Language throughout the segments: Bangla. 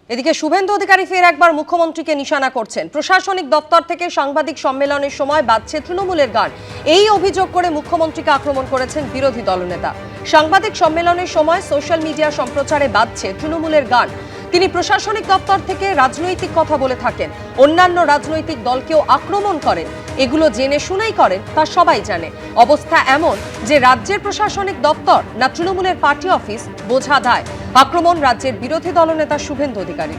এদিকে শুভেন্দু অধিকারী ফের একবার মুখ্যমন্ত্রীকে নিশানা করছেন। প্রশাসনিক দপ্তর থেকে সাংবাদিক সম্মেলনের সময় বাজছে তৃণমূলের গান, এই অভিযোগ করে মুখ্যমন্ত্রীকে আক্রমণ করেছেন বিরোধী দলনেতা। সাংবাদিক সম্মেলনের সময় সোশ্যাল মিডিয়া সম্প্রচারে বাজছে তৃণমূলের গান। তিনি প্রশাসনিক দপ্তর থেকে রাজনৈতিক কথা বলে থাকেন, অন্যান্য রাজনৈতিক দলকেও আক্রমণ করেন। এগুলো জেনে শুনেই করেন, তা সবাই জানে। অবস্থা এমন যে রাজ্যের প্রশাসনিক দপ্তর না তৃণমূলের পার্টি অফিস বোঝা দায়। আক্রমণ রাজ্যের বিরোধী দলনেতা শুভেন্দু অধিকারী।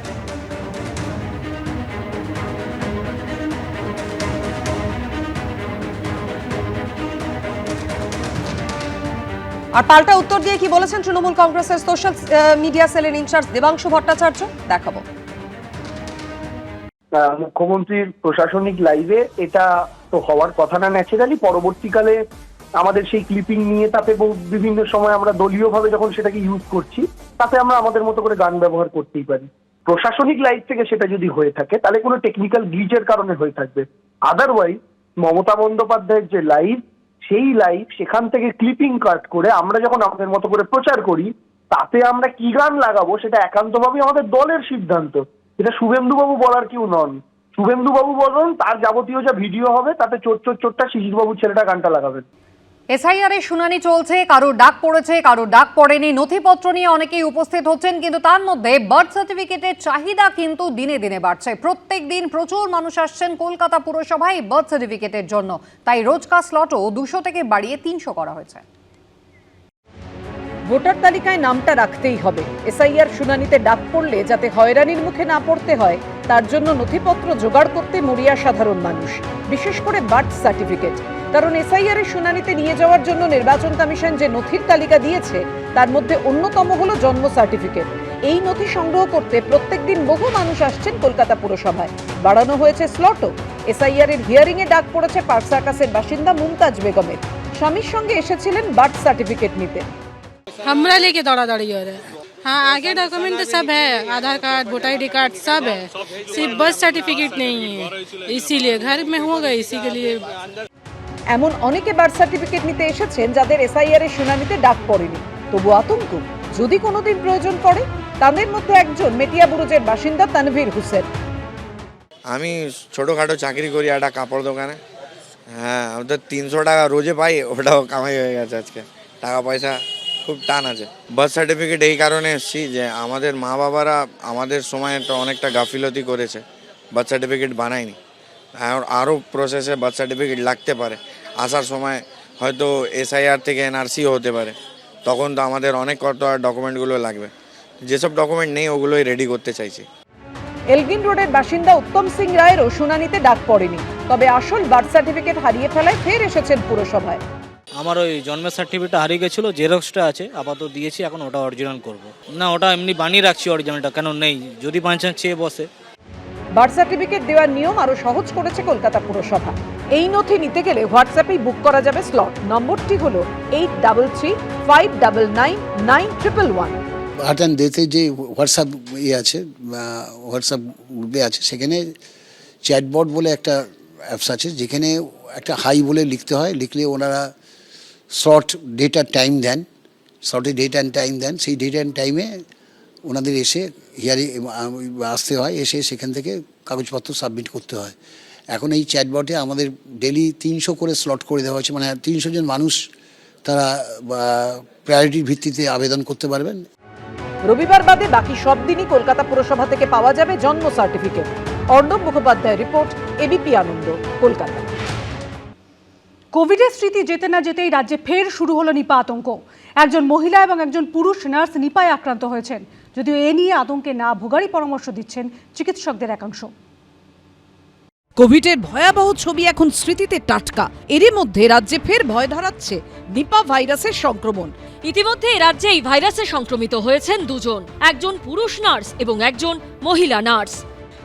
আর পাল্টা উত্তর দিয়ে কি বলেছেন তৃণমূল কংগ্রেসের সোশ্যাল মিডিয়া সেলের ইনচার্জ দেবাংশু ভট্টাচার্য, দেখাবো। মুখ্যমন্ত্রীর প্রশাসনিক লাইভে এটা তো হওয়ার কথা না ন্যাচারালি। পরবর্তীকালে আমাদের সেই ক্লিপিং নিয়ে তাতে বিভিন্ন সময় আমরা দলীয়ভাবে যখন সেটাকে ইউজ করছি, তাতে আমরা আমাদের মতো করে গান ব্যবহার করতেই পারি। প্রশাসনিক লাইভ থেকে সেটা যদি হয়ে থাকে তাহলে কোনো টেকনিক্যাল গ্লিচের কারণে হয়ে থাকবে। আদারওয়াইজ মমতা বন্দ্যোপাধ্যায়ের যে লাইভ, সেই লাইভ সেখান থেকে ক্লিপিং কাট করে আমরা যখন আমাদের মতো করে প্রচার করি, তাতে আমরা কি গান লাগাবো সেটা একান্তভাবেই আমাদের দলের সিদ্ধান্ত। এটা শুভেন্দুবাবু বলার কেউ নন। শুভেন্দুবাবু বলুন, তার যাবতীয় যা ভিডিও হবে তাতে চোট চোটটা শিশিরবাবুর ছেলেটা গানটা লাগাবেন। এসআইআর এর শুনানি চলছে, কারোর ডাক পড়েছে, কারোর ডাক পড়েনি। নথিপত্র নিয়ে অনেকেই উপস্থিত হচ্ছেন, কিন্তু তার মধ্যে বার্থ সার্টিফিকেটের চাহিদা কিন্তু দিনে দিনে বাড়ছে। প্রত্যেক দিন প্রচুর মানুষ আসছেন কলকাতা পুরসভায় বার্থ সার্টিফিকেটের জন্য। তাই রোজকার স্লটও 200 থেকে বাড়িয়ে 300 করা হয়েছে। ভোটার তালিকায় নামটা রাখতেই হবে। এসআইআর শুনানিতে ডাক পড়লে যাতে হয়রানির মুখে না পড়তে হয়, তার জন্য নথিপত্র জোগাড় করতে মরিয়া সাধারণ মানুষ, বিশেষ করে বার্থ সার্টিফিকেট। কারণ এসআইআর এর শুনানিতে নিয়ে যাওয়ার জন্য নির্বাচন কমিশন যে নথির তালিকা দিয়েছে, তার মধ্যে অন্যতম হলো জন্ম সার্টিফিকেট। এই নথি সংগ্রহ করতে প্রত্যেকদিন বহু মানুষ আসছেন কলকাতা পুরসভায়। বাড়ানো হয়েছে স্লটও। এসআইআর এর হিয়ারিং এ ডাক পড়েছে পার্ক সার্কাসের বাসিন্দা মুমতাজ বেগমের। স্বামীর সঙ্গে এসেছিলেন বার্থ সার্টিফিকেট নিতে। हमरा लेके दौड़ा-दौड़ी हो रहा है। हाँ, आगे डॉक्यूमेंट तो सब है, आधार कार्ड, वोटर आईडी कार्ड सब है, सिर्फ बर्थ सर्टिफिकेट नहीं है। इसीलिए घर में होगा, इसी के लिए। এমন অনেকে বার্থ সার্টিফিকেট নিতে এসেছেন যাদের এসআইআর এর শুনানিতে ডাক পড়েনি, তবু আতঙ্ক যদি কোনোদিন প্রয়োজন পড়ে। তাদের মধ্যে একজন মেটিয়াবুরুজের বাসিন্দা তানভীর হোসেন। আমি ছোটোখাটো চাকরি করি একটা কাপড় দোকানে। হ্যাঁ, আমাদের 300 টাকা রোজে পাই, ওটাও কামাই হয়ে গেছে আজকে। টাকা পয়সা খুব টান আছে। বার্থ সার্টিফিকেট এই কারণে এসেছি যে আমাদের মা বাবারা আমাদের সময় অনেকটা গাফিলতি করেছে, বার্থ সার্টিফিকেট বানায়নি। আরও প্রসেসে বার্থ সার্টিফিকেট লাগতে পারে। আসার সময় হয়তো এসআইআর থেকে এনআরসিও হতে পারে, তখন তো আমাদের অনেক কত ডকুমেন্টগুলো লাগবে। যেসব ডকুমেন্ট নেই ওগুলোই রেডি করতে চাইছি। এলগিন রোডের বাসিন্দা উত্তম সিং রায়েরও শুনানিতে ডাক পড়েনি, তবে আসল বার্থ সার্টিফিকেট হারিয়ে ফেলায় ফের এসেছেন পুরসভায়। আমার ওই জন্মের সার্টিফিকেটটা হারিয়ে গেছিলো, জেরক্সটা আছে, আপাতত দিয়েছি, এখন ওটা অরিজিনাল করব। না, ওটা এমনি বানিয়ে রাখছি অরিজিনালটা, কেন নেই যদি বাঞ্চান চেয়ে বসে। বার্থ সার্টিফিকেট দেওয়ার নিয়ম আরো সহজ করেছে কলকাতা পুরসভা। এই নথি নিতে গেলে হোয়াটসঅ্যাপেই বুক করা যাবে স্লট। নম্বরটি হলো 8335999111। হাটান ডেতে যে হোয়াটসঅ্যাপ আছে, হোয়াটসঅ্যাপ গ্রুপে আছে, সেখানে চ্যাটবট বলে একটা অ্যাপস আছে, যেখানে একটা হাই বলে লিখতে হয়। লিখলে ওনারা শর্ট ডেট আর টাইম দেন, শর্টে ডেট অ্যান্ড টাইম দেন। সেই ডেট অ্যান্ড টাইমে ওনাদের এসে হিয়ারিং আসতে হয়, এসে সেখান থেকে কাগজপত্র সাবমিট করতে হয়। এখন এই চ্যাটবটে আমাদের ডেলি 300 করে স্লট করে দেওয়া হয়েছে, মানে 300 জন মানুষ তারা প্রায়োরিটির ভিত্তিতে আবেদন করতে পারবেন। রবিবার বাদে বাকি সব দিনই কলকাতা পুরসভা থেকে পাওয়া যাবে জন্ম certificate. Arnab Mukhopadhyay report, ABP Ananda, Kolkata. কোভিডের স্মৃতি যেতে না যেতেই রাজ্যে ফের শুরু হলো নিপা আতঙ্ক। একজন মহিলা এবং একজন পুরুষ নার্স নিপায় আক্রান্ত হয়েছেন, যদিও এ নিয়ে আতঙ্কে না ভোগারই পরামর্শ দিচ্ছেন চিকিৎসকদের একাংশ। কোভিডের ভয়াবহ ছবি এখন স্মৃতিতে টাটকা। এরই মধ্যে রাজ্যে ফের ভয় ধরাচ্ছে নিপা ভাইরাসের সংক্রমণ। ইতিমধ্যে রাজ্যেই ভাইরাসে সংক্রমিত হয়েছেন দুজন, একজন পুরুষ নার্স এবং একজন মহিলা নার্স।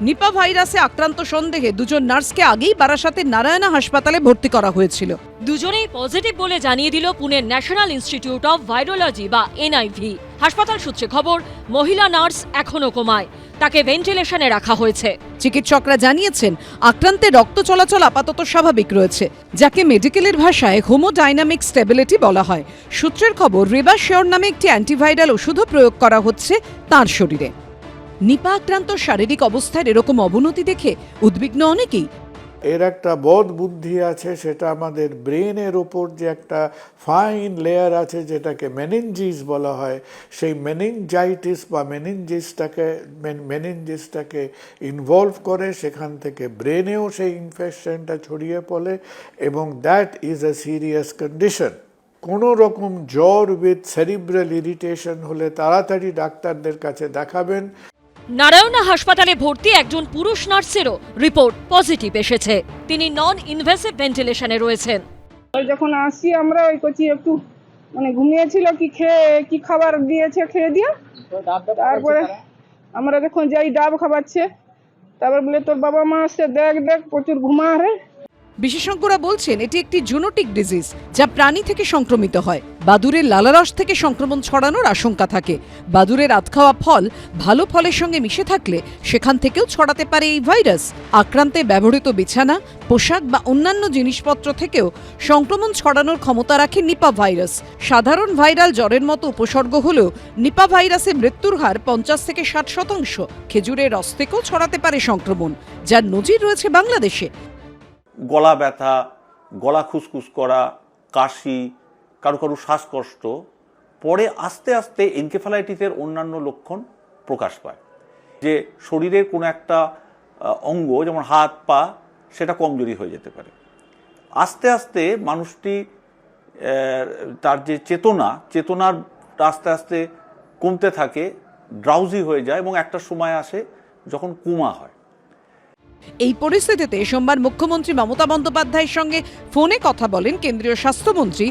নিপা ভাইরাসে আক্রান্ত সন্দেহে দুজন নার্সকে আগেই বারাসাতের নারায়ণা হাসপাতালে ভর্তি করা হয়েছিল। দুজনেই পজিটিভ বলে জানিয়ে দিল পুনের ন্যাশনাল ইনস্টিটিউট অফ ভাইরোলজি বা এনআইভি। হাসপাতাল সূত্রে খবর, মহিলা নার্স এখনো কোমায়, তাকে ভেন্টিলেশনে রাখা হয়েছে। চিকিৎসকরা জানিয়েছেন আক্রান্তের রক্ত চলাচল আপাতত স্বাভাবিক রয়েছে, যাকে মেডিকেলের ভাষায় হোমোডাইনামিক স্টেবিলিটি বলা হয়। সূত্রের খবর, রিবাশিওর নামে একটি অ্যান্টিভাইরাল ওষুধও প্রয়োগ করা হচ্ছে তাঁর শরীরে। নিপা আক্রান্ত শারীরিক অবস্থার এরকম অবনতি দেখে উদ্বিগ্ন অনেকেই। এর একটা বোধ বুদ্ধি আছে, সেটা আমাদের ব্রেনের ওপর যে একটা ফাইন লেয়ার আছে যেটাকে মেনিনজিস বলা হয়, সেই মেনিনজাইটিস বা মেনিনজিসটাকে ইনভলভ করে, সেখান থেকে ব্রেনেও সেই ইনফেকশনটা ছড়িয়ে পড়ে এবং that is a serious condition. কোনো রকম জ্বর উইথ সেরিব্রাল ইরিটেশন হলে তাড়াতাড়ি ডাক্তারদের কাছে দেখাবেন। নারায়ণা হাসপাতালে ভর্তি একজন পুরুষ নার্সেরও রিপোর্ট পজিটিভ এসেছে। তিনি নন ইনভেসিভ ভেন্টিলেশনে রয়েছেন। যখন আসি আমরা ওই কচি একটু মানে ঘুমিয়েছিল কি খাবার দিয়েছে খেয়ে দিয়ে, তারপরে আমরা যখন যাই ডাব খাওয়াচ্ছে, তারপর বলে তোর বাবা মা আসছে, দেখ প্রচুর ঘুমা রে। বিশেষজ্ঞরা বলছেন এটি একটি জুনোটিক ডিজিজ যা প্রাণী থেকে সংক্রমিত হয়। বাদুড়ের লালারস থেকে সংক্রমণ ছড়ানোর আশঙ্কা থাকে। বাদুড়ের আধখাওয়া ফল ভালো ফলের সঙ্গে মিশে থাকলে সেখান থেকেও ছড়াতে পারে এই ভাইরাস। আক্রান্তে ব্যবহৃত বিছানা, পোশাক বা অন্যান্য জিনিসপত্র থেকেও সংক্রমণ ছড়ানোর ক্ষমতা রাখে নিপা ভাইরাস। সাধারণ ভাইরাল জ্বরের মতো উপসর্গ হলেও নিপা ভাইরাসে মৃত্যুর হার 50 থেকে 60%। খেজুরের রস থেকেও ছড়াতে পারে সংক্রমণ, যার নজির রয়েছে বাংলাদেশে। গলা ব্যথা, গলা খুসখুস করা, কাশি, কারো কারো শ্বাসকষ্ট, পরে আস্তে আস্তে এনকেফালাইটিসের অন্যান্য লক্ষণ প্রকাশ পায়। যে শরীরের কোনো একটা অঙ্গ যেমন হাত পা সেটা কমজোরি হয়ে যেতে পারে। আস্তে আস্তে মানুষটি তার যে চেতনার আস্তে আস্তে কমতে থাকে, ড্রাউজি হয়ে যায় এবং একটা সময় আসে যখন কোমা হয়। এই পরিস্থিতিতে সোমবার মুখ্যমন্ত্রী মমতা বন্দ্যোপাধ্যায়ের সঙ্গে ফোনে কথা বলেন কেন্দ্রীয় স্বাস্থ্যমন্ত্রী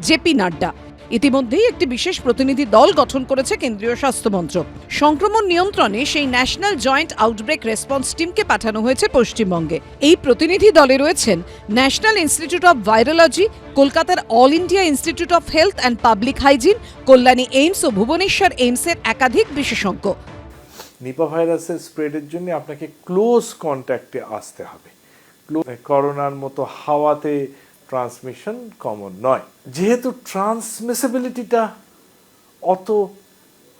জেপি নাড্ডা। ইতিমধ্যেই একটি বিশেষ প্রতিনিধি দল গঠন করেছে কেন্দ্রীয় স্বাস্থ্যমন্ত্রক। সংক্রমণ নিয়ন্ত্রণে সেই ন্যাশনাল জয়েন্ট আউটব্রেক রেসপন্স টিমকে পাঠানো হয়েছে পশ্চিমবঙ্গে। এই প্রতিনিধি দলে রয়েছেন ন্যাশনাল ইনস্টিটিউট অফ ভাইরোলজি, কলকাতার all India institute of health and public hygiene, Kalyani AIIMS ও ভুবনেশ্বর এইমসের একাধিক বিশেষজ্ঞ। নিপা ভাইরাসের স্প্রেডের জন্য আপনাকে ক্লোজ কন্ট্যাক্টে আসতে হবে। করোনার মতো হাওয়াতে ট্রান্সমিশন কমন নয়। যেহেতু ট্রান্সমিসিবিলিটিটা অত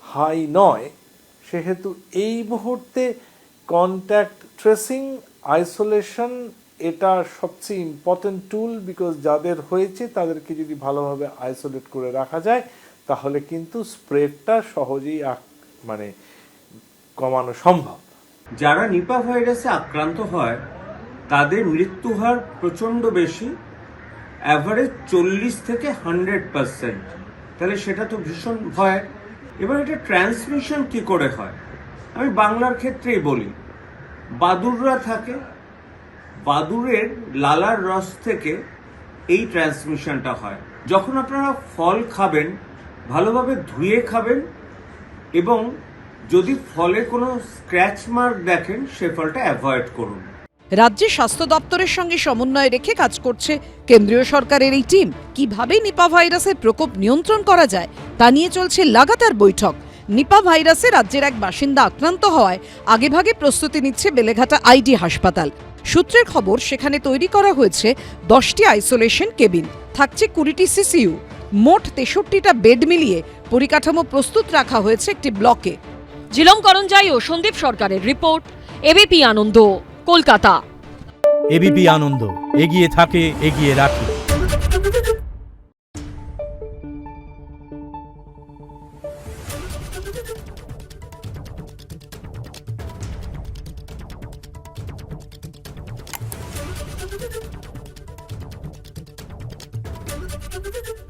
হাই নয়, সেহেতু এই মুহূর্তে কন্ট্যাক্ট ট্রেসিং, আইসোলেশন এটা সবচেয়ে ইম্পর্টেন্ট টুল। বিকজ যাদের হয়েছে তাদেরকে যদি ভালোভাবে আইসোলেট করে রাখা যায় তাহলে কিন্তু স্প্রেডটা সহজেই কমানো সম্ভব। যারা নিপা ভাইরাসে আক্রান্ত হয় তাদের মৃত্যু হার প্রচন্ড বেশি, অ্যাভারেজ 40 থেকে 100%। তাহলে সেটা তো ভীষণ ভয়। এবার এটা ট্রান্সমিশন কি করে হয় আমি বাংলার ক্ষেত্রেই বলি। বাদুড়রা থাকে, বাদুড়ের লালার রস থেকে এই ট্রান্সমিশনটা হয়। যখন আপনারা ফল খাবেন ভালোভাবে ধুয়ে খাবেন এবং যদি ফলে কোনো স্ক্র্যাচ মার্ক দেখেন সে ফলটা অ্যাভয়েড করুন। রাজ্যের স্বাস্থ্য দপ্তরের সঙ্গে সমন্বয় রেখে কাজ করছে কেন্দ্রীয় সরকারের এই টিম। কিভাবে নিপা ভাইরাসের প্রকোপ নিয়ন্ত্রণ করা যায় তা নিয়ে চলছে লাগাতার বৈঠক। নিপা ভাইরাসে রাজ্যের এক বাসিন্দা আক্রান্ত হওয়ায় আগেভাগে প্রস্তুতি নিচ্ছে বেলেঘাটা আইডি হাসপাতাল। সূত্রের খবর, সেখানে তৈরি করা হয়েছে 10টি আইসোলেশন কেবিন, থাকছে 20টি সিসিইউ। মোট 63টা বেড মিলিয়ে পরিকাঠামো প্রস্তুত রাখা হয়েছে একটি ব্লকে। ঝিলম করঞ্জাই ও সন্দীপ সরকারের report, ABP Ananda, Kolkata. ABP আনন্দ, এগিয়ে থাকে, এগিয়ে রাখে। Thank you.